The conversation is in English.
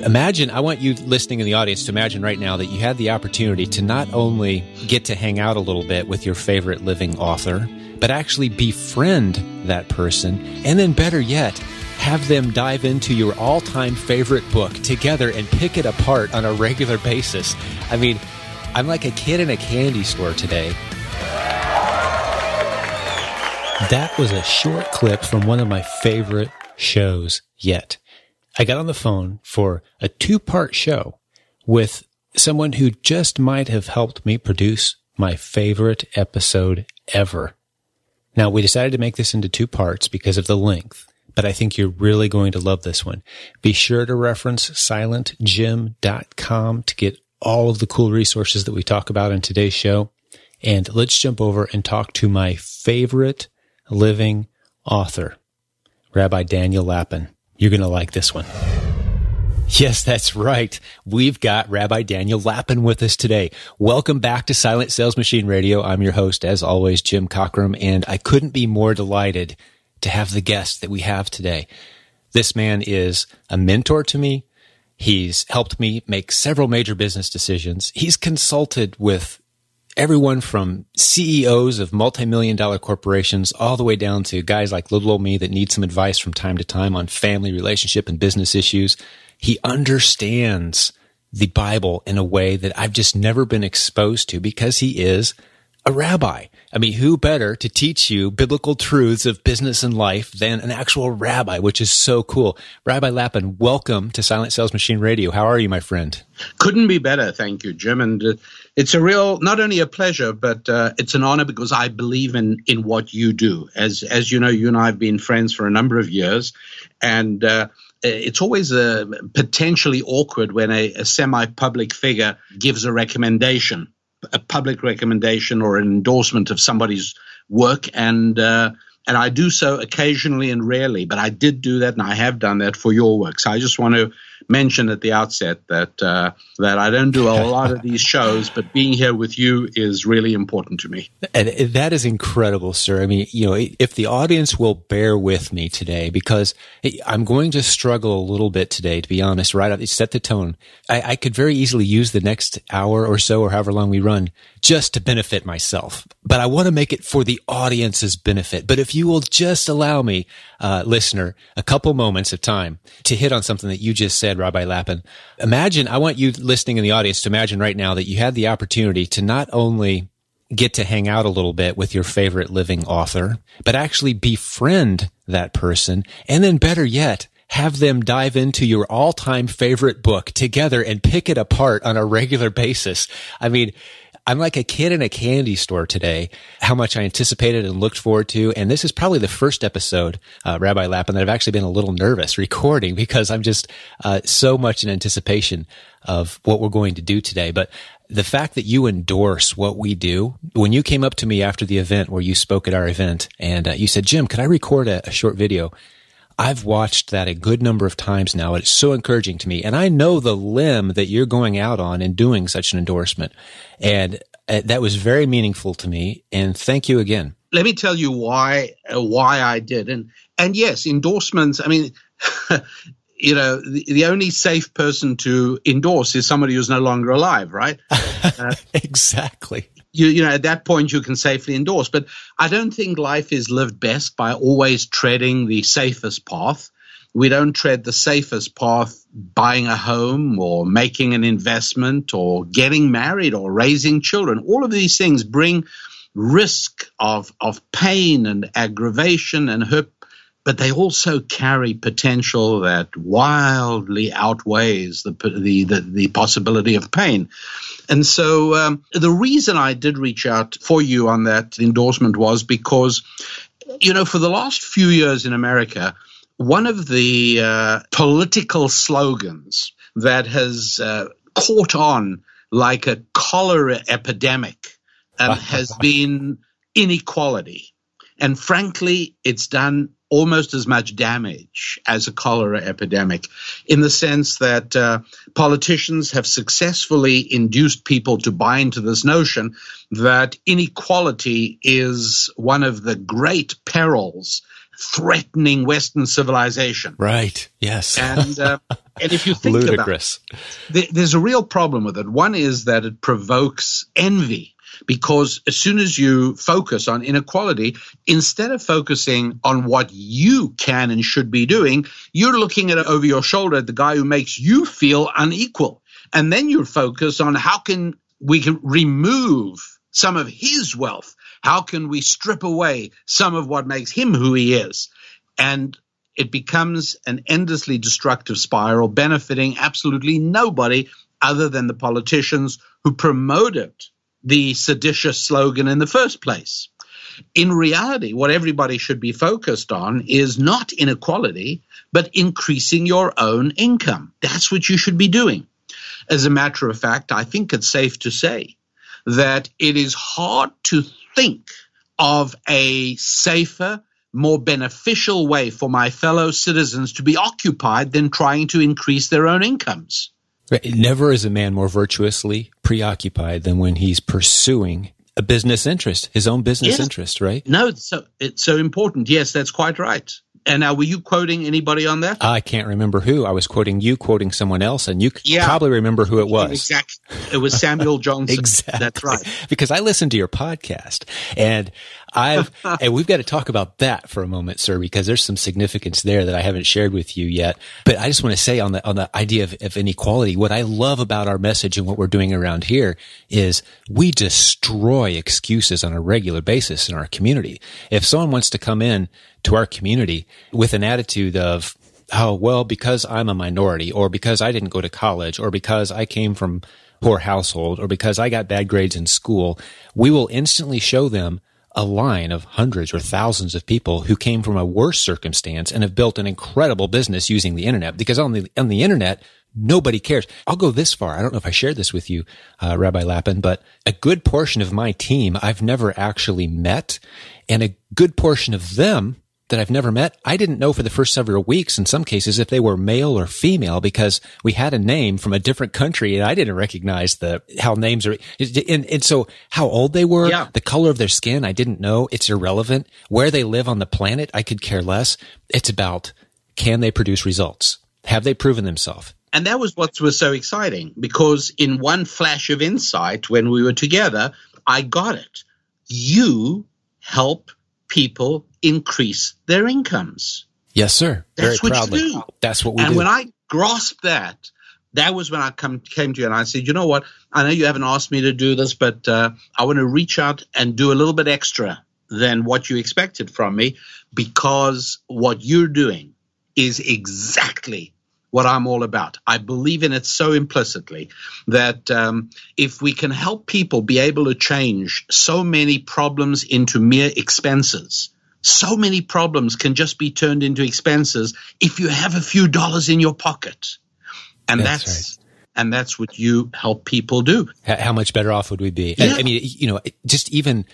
Imagine, I want you listening in the audience to imagine right now that you had the opportunity to not only get to hang out a little bit with your favorite living author, but actually befriend that person, and then better yet, have them dive into your all-time favorite book together and pick it apart on a regular basis. I mean, I'm like a kid in a candy store today. That was a short clip from one of my favorite shows yet. I got on the phone for a 2-part show with someone who just might have helped me produce my favorite episode ever. Now, we decided to make this into 2 parts because of the length, but I think you're really going to love this one. Be sure to reference silentjim.com to get all of the cool resources that we talk about in today's show. And let's jump over and talk to my favorite living author, Rabbi Daniel Lapin. You're going to like this one. Yes, that's right. We've got Rabbi Daniel Lapin with us today. Welcome back to Silent Sales Machine Radio. I'm your host, as always, Jim Cockrum, and I couldn't be more delighted to have the guest that we have today. This man is a mentor to me. He's helped me make several major business decisions. He's consulted with everyone from CEOs of multi-million-dollar corporations all the way down to guys like little old me that need some advice from time to time on family, relationship, and business issues. He understands the Bible in a way that I've just never been exposed to because he is a rabbi. I mean, who better to teach you biblical truths of business and life than an actual rabbi, which is so cool. Rabbi Lapin, welcome to Silent Sales Machine Radio. How are you, my friend? Couldn't be better, thank you, Jim. And it's a real, not only a pleasure, but it's an honor because I believe in what you do. As you know, you and I have been friends for a number of years, and it's always potentially awkward when a semi-public figure gives a recommendation, a public recommendation or an endorsement of somebody's work, and I do so occasionally and rarely, but I did do that and I have done that for your work. So I just want to mention at the outset that I don't do a lot of these shows, but being here with you is really important to me. And that is incredible, sir. I mean, you know, if the audience will bear with me today, because I'm going to struggle a little bit today, to be honest, right? Set the tone. I could very easily use the next hour or so, or however long we run, just to benefit myself. But I want to make it for the audience's benefit. But if you will just allow me, listener, a couple moments of time to hit on something that you just said, Rabbi Lapin. Imagine, I want you listening in the audience to imagine right now that you had the opportunity to not only get to hang out a little bit with your favorite living author, but actually befriend that person, and then better yet, have them dive into your all-time favorite book together and pick it apart on a regular basis. I mean, I'm like a kid in a candy store today, how much I anticipated and looked forward to. And this is probably the first episode, Rabbi Lapin, that I've actually been a little nervous recording because I'm just so much in anticipation of what we're going to do today. But the fact that you endorse what we do, when you came up to me after the event where you spoke at our event and you said, Jim, could I record a short video? I've watched that a good number of times now. It's so encouraging to me. And I know the limb that you're going out on in doing such an endorsement. And that was very meaningful to me. And thank you again. Let me tell you why I did. And yes, endorsements, I mean, you know, the only safe person to endorse is somebody who's no longer alive, right? Exactly. You know, at that point you can safely endorse. But I don't think life is lived best by always treading the safest path. We don't tread the safest path buying a home or making an investment or getting married or raising children. All of these things bring risk of pain and aggravation and hurt, but they also carry potential that wildly outweighs the possibility of pain. And so the reason I did reach out for you on that endorsement was because, you know, for the last few years in America, one of the political slogans that has caught on like a cholera epidemic has been inequality. And frankly, it's done almost as much damage as a cholera epidemic, in the sense that politicians have successfully induced people to buy into this notion that inequality is one of the great perils threatening Western civilization. Right. Yes. And if you think ludicrous. About it, there's a real problem with it. One is that it provokes envy, because as soon as you focus on inequality, instead of focusing on what you can and should be doing, you're looking at over your shoulder at the guy who makes you feel unequal. And then you're focused on how can we remove some of his wealth? How can we strip away some of what makes him who he is? And it becomes an endlessly destructive spiral, benefiting absolutely nobody other than the politicians who promoted the seditious slogan in the first place. In reality, what everybody should be focused on is not inequality, but increasing your own income. That's what you should be doing. As a matter of fact, I think it's safe to say that it is hard to think of a safer, more beneficial way for my fellow citizens to be occupied than trying to increase their own incomes. Never is a man more virtuously preoccupied than when he's pursuing a business interest, his own business interest, right? No, it's so important. Yes, that's quite right. And now, were you quoting anybody on that? I can't remember who. I was quoting you, quoting someone else, and you probably remember who it was. Exactly. It was Samuel Johnson. Exactly. That's right. Because I listened to your podcast, and and we've got to talk about that for a moment, sir, because there's some significance there that I haven't shared with you yet. But I just want to say on the idea of inequality, what I love about our message and what we're doing around here is we destroy excuses on a regular basis in our community. If someone wants to come in to our community with an attitude of, oh, well, because I'm a minority, or because I didn't go to college, or because I came from a poor household, or because I got bad grades in school, we will instantly show them a line of hundreds or thousands of people who came from a worse circumstance and have built an incredible business using the internet. Because on the internet, nobody cares. I'll go this far. I don't know if I shared this with you, Rabbi Lapin, but a good portion of my team I've never actually met, and a good portion of them that I've never met, I didn't know for the first several weeks, in some cases, if they were male or female, because we had a name from a different country and I didn't recognize how names are. And so how old they were, the color of their skin, I didn't know. It's irrelevant. Where they live on the planet, I could care less. It's about, can they produce results? Have they proven themselves? And that was what was so exciting, because in one flash of insight when we were together, I got it. You help people increase their incomes. Yes, sir. That's Very what proudly. you do. That's what we do. And when I grasped that was when I came to you and I said, you know what? I know you haven't asked me to do this, but I want to reach out and do a little bit extra than what you expected from me, because what you're doing is exactly what I'm all about. I believe in it so implicitly that if we can help people be able to change so many problems into mere expenses, so many problems can just be turned into expenses if you have a few dollars in your pocket. And that's right. And that's what you help people do. How much better off would we be? Yeah. I mean, just even